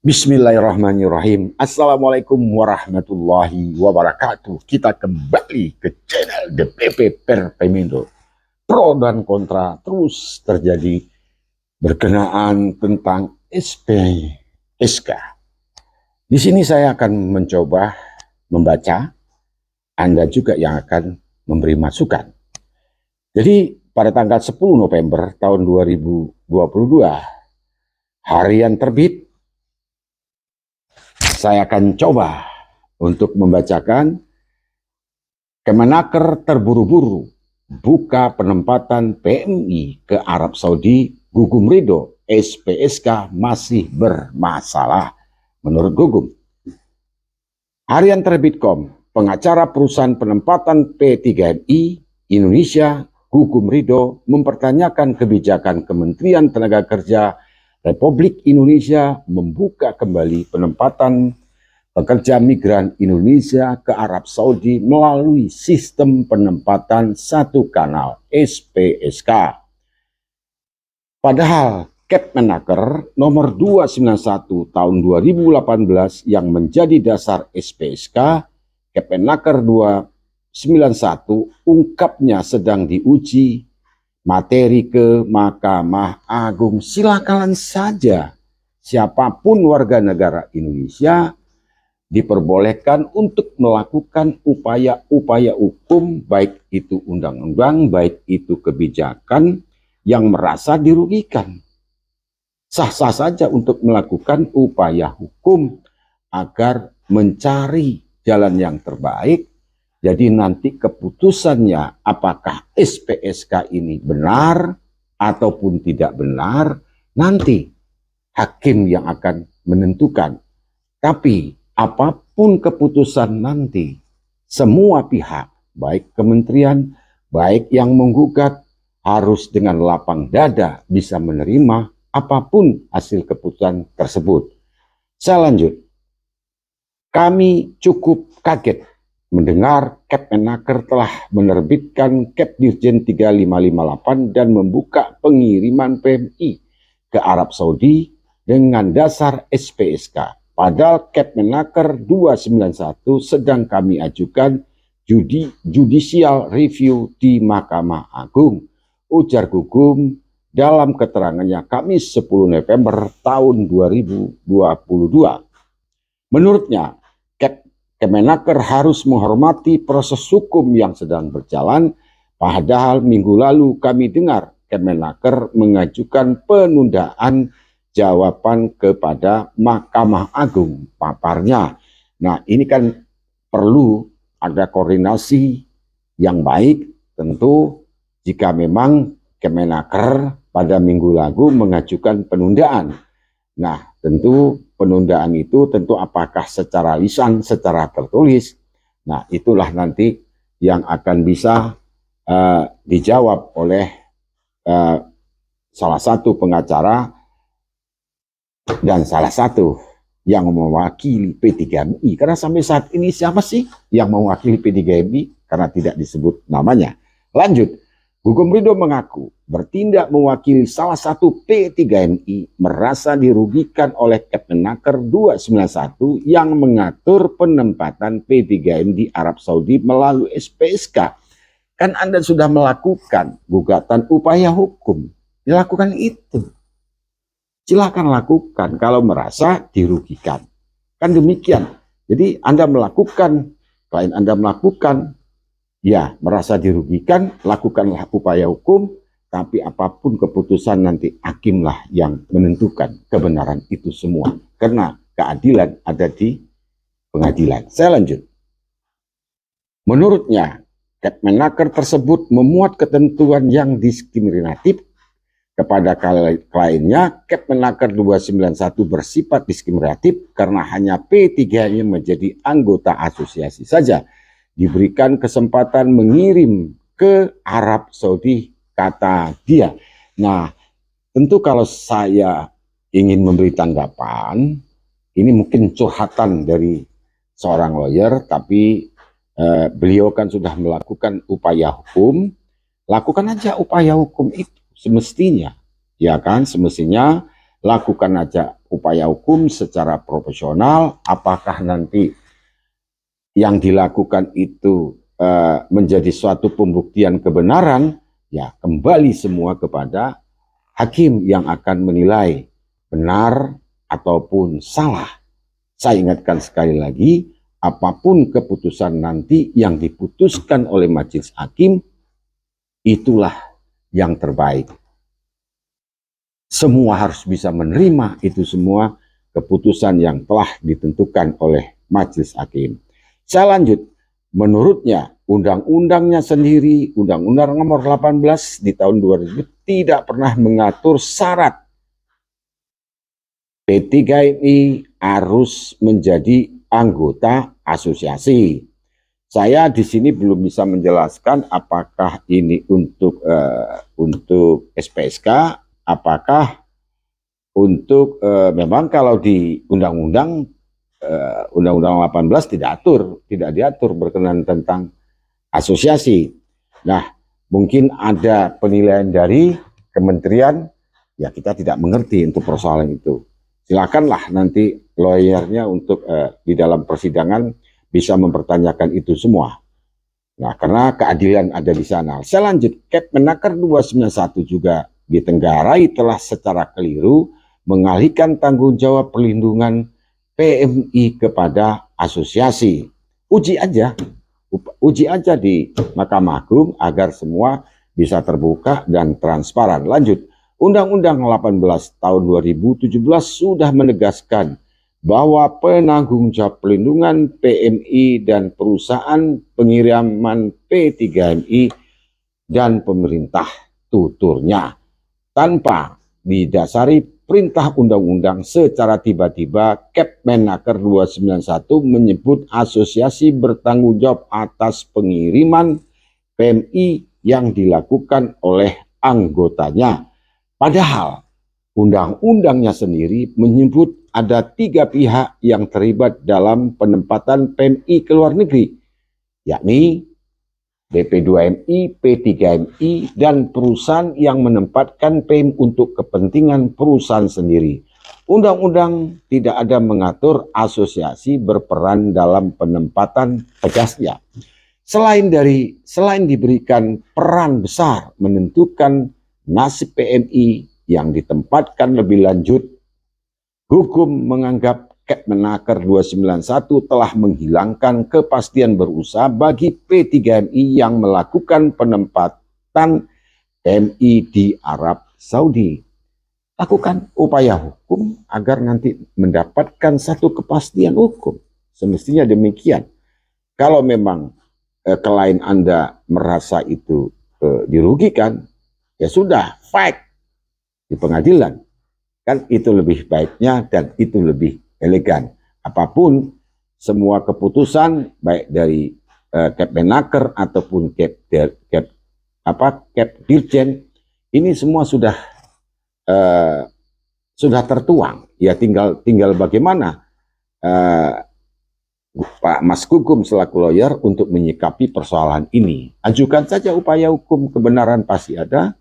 Bismillahirrahmanirrahim. Assalamualaikum warahmatullahi wabarakatuh. Kita kembali ke channel DPP Perpemindo. Pro dan kontra terus terjadi berkenaan tentang SPSK. Di sini saya akan mencoba membaca, Anda juga yang akan memberi masukan. Jadi pada tanggal 10 November tahun 2022, harian terbit, saya akan coba untuk membacakan. Kemenaker terburu-buru buka penempatan PMI ke Arab Saudi, Gugum Ridho, SPSK masih bermasalah menurut Gugum. Harian Terbitkom, pengacara perusahaan penempatan P3MI Indonesia, Gugum Ridho, mempertanyakan kebijakan Kementerian Tenaga Kerja Republik Indonesia membuka kembali penempatan pekerja migran Indonesia ke Arab Saudi melalui sistem penempatan satu kanal SPSK. Padahal Kepmenaker nomor 291 tahun 2018 yang menjadi dasar SPSK, Kepmenaker 291 ungkapnya sedang diuji materi ke Mahkamah Agung. Silakan saja siapapun warga negara Indonesia diperbolehkan untuk melakukan upaya-upaya hukum, baik itu undang-undang, baik itu kebijakan yang merasa dirugikan. Sah-sah saja untuk melakukan upaya hukum agar mencari jalan yang terbaik. Jadi nanti keputusannya apakah SPSK ini benar ataupun tidak benar, nanti hakim yang akan menentukan. Tapi apapun keputusan nanti, semua pihak, baik kementerian, baik yang menggugat, harus dengan lapang dada bisa menerima apapun hasil keputusan tersebut. Saya lanjut. Kami cukup kaget mendengar Kepmenaker telah menerbitkan Kepdirjen 3558 dan membuka pengiriman PMI ke Arab Saudi dengan dasar SPSK. Padahal Kepmenaker 291 sedang kami ajukan judicial review di Mahkamah Agung, ujar Gugum dalam keterangannya Kamis 10 November tahun 2022. Menurutnya, Kemenaker harus menghormati proses hukum yang sedang berjalan, padahal minggu lalu kami dengar Kemenaker mengajukan penundaan jawaban kepada Mahkamah Agung, paparnya. Nah, ini kan perlu ada koordinasi yang baik, tentu jika memang Kemenaker pada minggu lalu mengajukan penundaan. Nah, tentu penundaan itu tentu apakah secara lisan, secara tertulis. Nah, itulah nanti yang akan bisa dijawab oleh salah satu pengacara dan salah satu yang mewakili P3MI. Karena sampai saat ini siapa sih yang mewakili P3MI? Karena tidak disebut namanya. Lanjut. Gugum Ridho mengaku bertindak mewakili salah satu P3MI merasa dirugikan oleh Kepmenaker 291 yang mengatur penempatan P3MI di Arab Saudi melalui SPSK. Kan Anda sudah melakukan gugatan upaya hukum. Dilakukan itu. Silakan lakukan kalau merasa dirugikan. Kan demikian. Jadi Anda melakukan, klien Anda melakukan, ya, merasa dirugikan, lakukanlah upaya hukum, tapi apapun keputusan nanti hakimlah yang menentukan kebenaran itu semua. Karena keadilan ada di pengadilan. Saya lanjut. Menurutnya, Kepmenaker tersebut memuat ketentuan yang diskriminatif kepada kliennya. Kepmenaker 291 bersifat diskriminatif karena hanya P3-nya menjadi anggota asosiasi saja diberikan kesempatan mengirim ke Arab Saudi, kata dia. Nah, tentu kalau saya ingin memberi tanggapan, ini mungkin curhatan dari seorang lawyer, tapi beliau kan sudah melakukan upaya hukum. Lakukan aja upaya hukum itu semestinya, ya kan, semestinya lakukan aja upaya hukum secara profesional. Apakah nanti yang dilakukan itu menjadi suatu pembuktian kebenaran, ya kembali semua kepada hakim yang akan menilai benar ataupun salah. Saya ingatkan sekali lagi, apapun keputusan nanti yang diputuskan oleh majelis hakim, itulah yang terbaik. Semua harus bisa menerima itu semua keputusan yang telah ditentukan oleh majelis hakim. Saya lanjut. Menurutnya, undang-undangnya sendiri, Undang-Undang Nomor 18 di tahun 2000 tidak pernah mengatur syarat P3MI harus menjadi anggota asosiasi. Saya di sini belum bisa menjelaskan apakah ini untuk SPSK, apakah untuk memang kalau di undang-undang Undang-Undang 18 tidak diatur berkenaan tentang asosiasi. Nah, mungkin ada penilaian dari kementerian, ya kita tidak mengerti untuk persoalan itu. Silakanlah nanti lawyernya untuk di dalam persidangan bisa mempertanyakan itu semua. Nah, karena keadilan ada di sana. Saya lanjut, Kepmenaker 291 juga ditenggarai telah secara keliru mengalihkan tanggung jawab perlindungan PMI kepada asosiasi. Uji aja di Mahkamah Agung agar semua bisa terbuka dan transparan. Lanjut, Undang-Undang 18 tahun 2017 sudah menegaskan bahwa penanggung jawab perlindungan PMI dan perusahaan pengiriman P3MI dan pemerintah tuturnya tanpa didasari perintah undang-undang secara tiba-tiba. Kepmenaker 291 menyebut asosiasi bertanggung jawab atas pengiriman PMI yang dilakukan oleh anggotanya. Padahal undang-undangnya sendiri menyebut ada 3 pihak yang terlibat dalam penempatan PMI ke luar negeri, yakni BP2MI, P3MI, dan perusahaan yang menempatkan PMI untuk kepentingan perusahaan sendiri. Undang-undang tidak ada mengatur asosiasi berperan dalam penempatan, tegasnya. Selain diberikan peran besar menentukan nasib PMI yang ditempatkan lebih lanjut, hukum menganggap Kepmenaker 291 telah menghilangkan kepastian berusaha bagi P3MI yang melakukan penempatan PMI di Arab Saudi. Lakukan upaya hukum agar nanti mendapatkan satu kepastian hukum. Semestinya demikian. Kalau memang klien Anda merasa itu dirugikan, ya sudah, fight di pengadilan. Kan itu lebih baiknya dan itu lebih elegan. Apapun semua keputusan baik dari Kepmenaker ataupun Kepdirjen ini semua sudah tertuang. Ya tinggal bagaimana Pak Mas Gugum selaku lawyer untuk menyikapi persoalan ini. Ajukan saja upaya hukum, kebenaran pasti ada.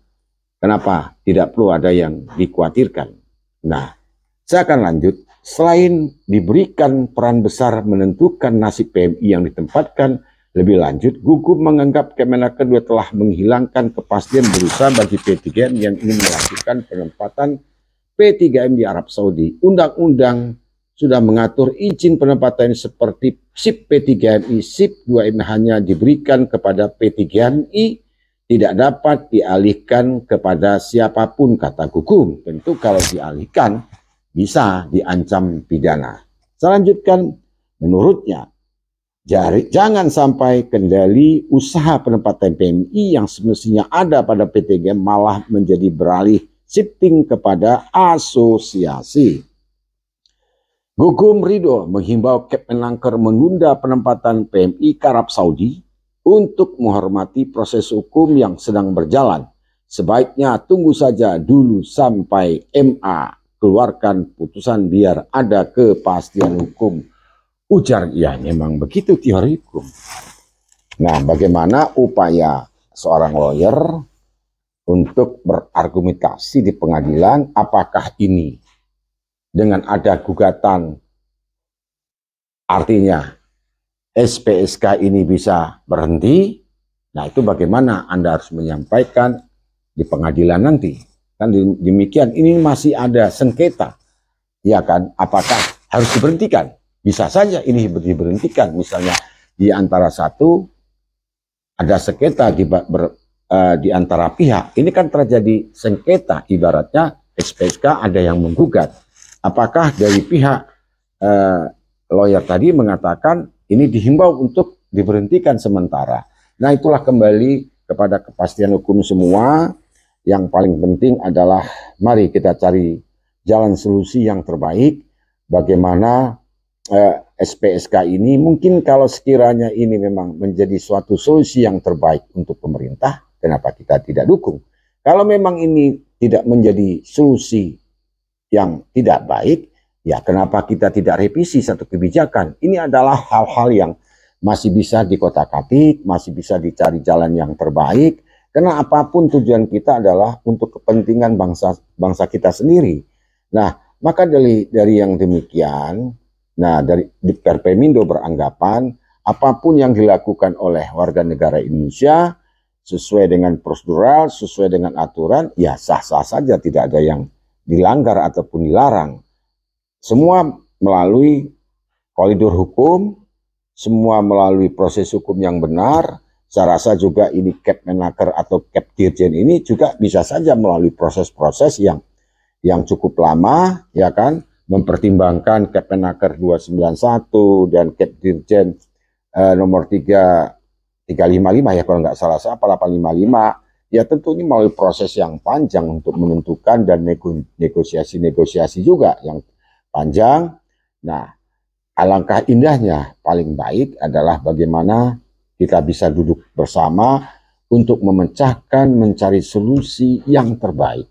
Kenapa tidak perlu ada yang dikhawatirkan? Nah, saya akan lanjut. Selain diberikan peran besar menentukan nasib PMI yang ditempatkan, lebih lanjut, Gugum menganggap Kepmenaker 2 telah menghilangkan kepastian berusaha bagi P3M yang ingin melakukan penempatan P3M di Arab Saudi. Undang-undang sudah mengatur izin penempatan seperti SIP P3MI, SIP 2M hanya diberikan kepada P3MI, tidak dapat dialihkan kepada siapapun, kata Gugum. Tentu kalau dialihkan bisa diancam pidana. Selanjutkan, menurutnya, jangan sampai kendali usaha penempatan PMI yang semestinya ada pada P3M malah menjadi beralih shifting kepada asosiasi. Gugum Ridho menghimbau Kepmenaker menunda penempatan PMI ke Arab Saudi untuk menghormati proses hukum yang sedang berjalan. Sebaiknya tunggu saja dulu sampai MA keluarkan putusan biar ada kepastian hukum. Ujar, ya memang begitu teori hukum. Nah, bagaimana upaya seorang lawyer untuk berargumentasi di pengadilan, apakah ini dengan ada gugatan, artinya SPSK ini bisa berhenti. Nah, itu bagaimana Anda harus menyampaikan di pengadilan nanti. Kan demikian, ini masih ada sengketa. Ya kan, apakah harus diberhentikan? Bisa saja ini diberhentikan. Misalnya di antara satu ada sengketa di antara pihak. Ini kan terjadi sengketa, ibaratnya SPSK ada yang menggugat. Apakah dari pihak lawyer tadi mengatakan ini dihimbau untuk diberhentikan sementara. Nah, itulah kembali kepada kepastian hukum semua. Yang paling penting adalah mari kita cari jalan solusi yang terbaik. Bagaimana SPSK ini mungkin kalau sekiranya ini memang menjadi suatu solusi yang terbaik untuk pemerintah, kenapa kita tidak dukung? Kalau memang ini tidak menjadi solusi yang tidak baik, ya kenapa kita tidak revisi satu kebijakan? Ini adalah hal-hal yang masih bisa dikotak-atik, masih bisa dicari jalan yang terbaik, karena apapun tujuan kita adalah untuk kepentingan bangsa kita sendiri. Nah, maka dari yang demikian, nah dari Perpemindo beranggapan apapun yang dilakukan oleh warga negara Indonesia sesuai dengan prosedural, sesuai dengan aturan, ya sah-sah saja, tidak ada yang dilanggar ataupun dilarang. Semua melalui koridor hukum, semua melalui proses hukum yang benar. Saya rasa juga ini Kepmenaker atau Kepdirjen ini juga bisa saja melalui proses-proses yang cukup lama, ya kan, mempertimbangkan Kepmenaker 291 dan Kepdirjen nomor 355 ya kalau nggak salah, 855. Ya tentu ini melalui proses yang panjang untuk menentukan dan negosiasi-negosiasi juga yang panjang. Nah, alangkah indahnya paling baik adalah bagaimana kita bisa duduk bersama untuk memecahkan, mencari solusi yang terbaik.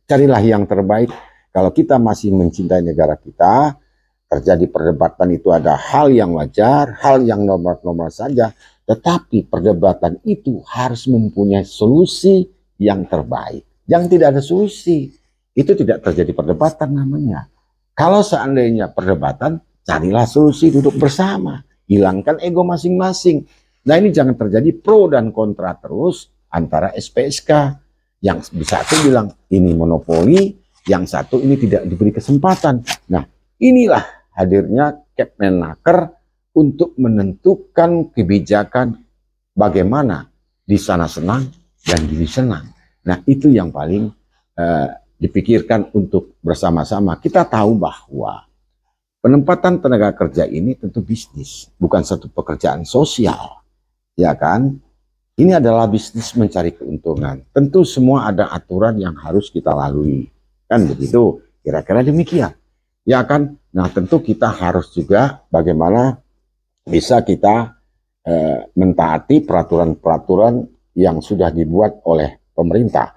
Carilah yang terbaik. Kalau kita masih mencintai negara kita, terjadi perdebatan itu ada hal yang wajar, hal yang normal-normal saja, tetapi perdebatan itu harus mempunyai solusi yang terbaik. Yang tidak ada solusi, itu tidak terjadi perdebatan namanya. Kalau seandainya perdebatan, carilah solusi, duduk bersama, hilangkan ego masing-masing. Nah, ini jangan terjadi pro dan kontra terus antara SPSK. Yang satu bilang ini monopoli, yang satu ini tidak diberi kesempatan. Nah, inilah hadirnya Kepmenaker untuk menentukan kebijakan bagaimana di sana senang dan diri senang. Nah, itu yang paling dipikirkan untuk bersama-sama. Kita tahu bahwa penempatan tenaga kerja ini tentu bisnis, bukan satu pekerjaan sosial, ya kan? Ini adalah bisnis mencari keuntungan. Tentu semua ada aturan yang harus kita lalui, kan begitu? Kira-kira demikian, ya kan? Nah, tentu kita harus juga bagaimana bisa kita mentaati peraturan-peraturan yang sudah dibuat oleh pemerintah.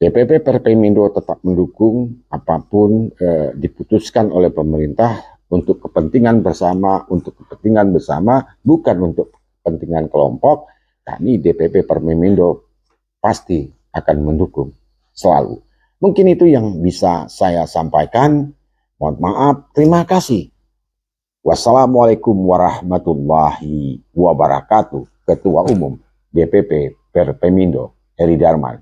DPP Perpemindo tetap mendukung apapun diputuskan oleh pemerintah untuk kepentingan bersama, bukan untuk kepentingan kelompok. Kami DPP Perpemindo pasti akan mendukung selalu. Mungkin itu yang bisa saya sampaikan. Mohon maaf, terima kasih. Wassalamualaikum warahmatullahi wabarakatuh. Ketua Umum DPP Perpemindo, Heri Darman.